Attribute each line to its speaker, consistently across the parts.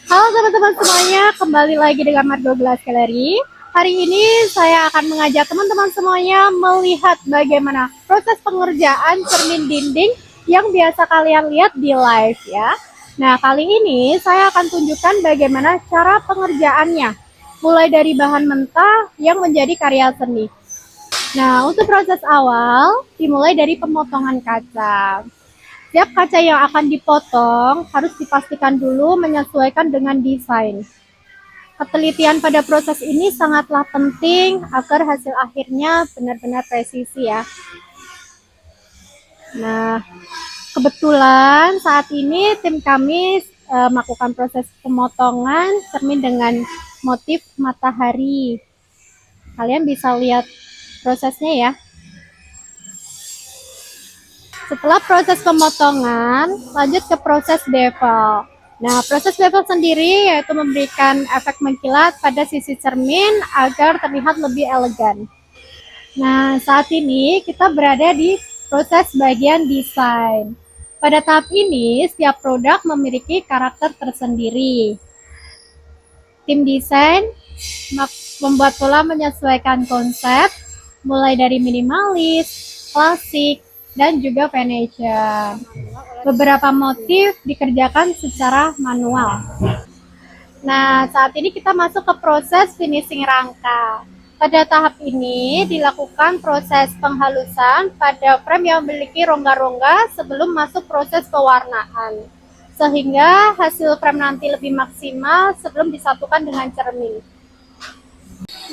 Speaker 1: Halo teman-teman semuanya, kembali lagi dengan Margo Glass Gallery. Hari ini saya akan mengajak teman-teman semuanya melihat bagaimana proses pengerjaan cermin dinding yang biasa kalian lihat di live ya. Nah, kali ini saya akan tunjukkan bagaimana cara pengerjaannya, mulai dari bahan mentah yang menjadi karya seni. Nah, untuk proses awal dimulai dari pemotongan kaca. Setiap kaca yang akan dipotong harus dipastikan dulu menyesuaikan dengan desain. Ketelitian pada proses ini sangatlah penting agar hasil akhirnya benar-benar presisi ya. Nah, kebetulan saat ini tim kami melakukan proses pemotongan cermin dengan motif matahari. Kalian bisa lihat prosesnya ya. Setelah proses pemotongan, lanjut ke proses bevel. Nah, proses bevel sendiri yaitu memberikan efek mengkilat pada sisi cermin agar terlihat lebih elegan. Nah, saat ini kita berada di proses bagian desain. Pada tahap ini, setiap produk memiliki karakter tersendiri. Tim desain membuat pola menyesuaikan konsep, mulai dari minimalis, klasik, dan juga Venetian. Beberapa motif dikerjakan secara manual. Nah, saat ini kita masuk ke proses finishing rangka. Pada tahap ini dilakukan proses penghalusan pada frame yang memiliki rongga-rongga sebelum masuk proses pewarnaan. Sehingga hasil frame nanti lebih maksimal sebelum disatukan dengan cermin.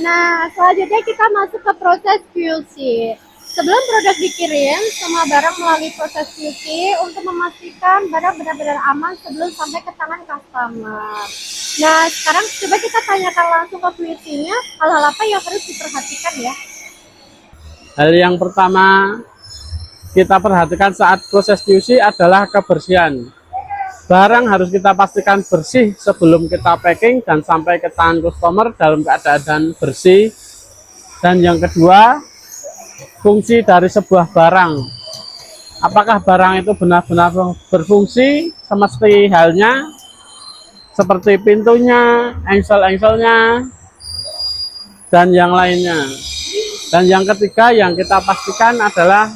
Speaker 1: Nah, selanjutnya kita masuk ke proses QC. Sebelum produk dikirim, semua barang melalui proses QC untuk memastikan barang benar-benar aman sebelum sampai ke tangan customer. Nah, sekarang coba kita tanyakan langsung ke QC-nya, hal-hal apa yang harus diperhatikan ya?
Speaker 2: Hal yang pertama kita perhatikan saat proses QC adalah kebersihan. Barang harus kita pastikan bersih sebelum kita packing dan sampai ke tangan customer dalam keadaan bersih. Dan yang kedua, fungsi dari sebuah barang. Apakah barang itu benar-benar berfungsi semesti halnya, seperti pintunya, engsel-engselnya, dan yang lainnya. Dan yang ketiga yang kita pastikan adalah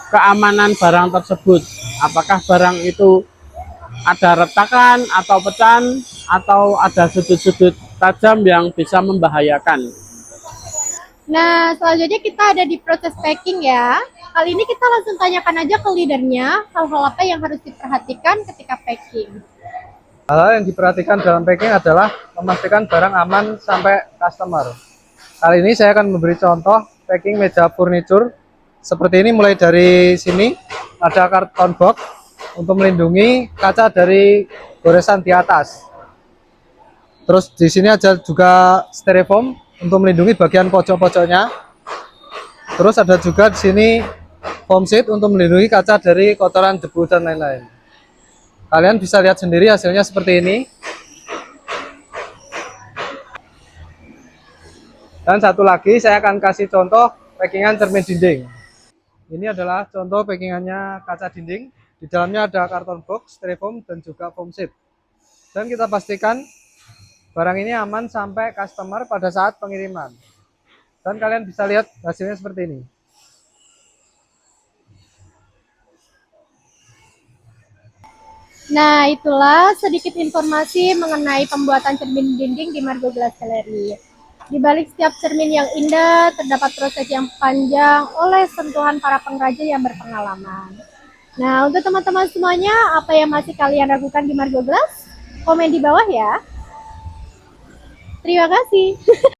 Speaker 2: keamanan barang tersebut. Apakah barang itu ada retakan atau pecahan atau ada sudut-sudut tajam yang bisa membahayakan.
Speaker 1: Nah, selanjutnya kita ada di proses packing ya. Kali ini kita langsung tanyakan aja ke leadernya, hal-hal apa yang harus diperhatikan ketika packing.
Speaker 3: Hal yang diperhatikan dalam packing adalah memastikan barang aman sampai customer. Kali ini saya akan memberi contoh packing meja furniture. Seperti ini, mulai dari sini ada karton box untuk melindungi kaca dari goresan di atas. Terus di sini ada juga styrofoam untuk melindungi bagian pojok-pojoknya. Terus ada juga di sini foam sheet untuk melindungi kaca dari kotoran, debu, dan lain-lain. Kalian bisa lihat sendiri hasilnya seperti ini. Dan satu lagi saya akan kasih contoh packingan cermin dinding. Ini adalah contoh packingannya kaca dinding. Di dalamnya ada karton box, styrofoam, dan juga foam sheet. Dan kita pastikan barang ini aman sampai customer pada saat pengiriman. Dan kalian bisa lihat hasilnya seperti ini.
Speaker 1: Nah, itulah sedikit informasi mengenai pembuatan cermin dinding di Margo Glass Gallery. Di balik setiap cermin yang indah, terdapat proses yang panjang oleh sentuhan para pengrajin yang berpengalaman. Nah, untuk teman-teman semuanya, apa yang masih kalian ragukan di Margo Glass? Komen di bawah ya. Terima kasih.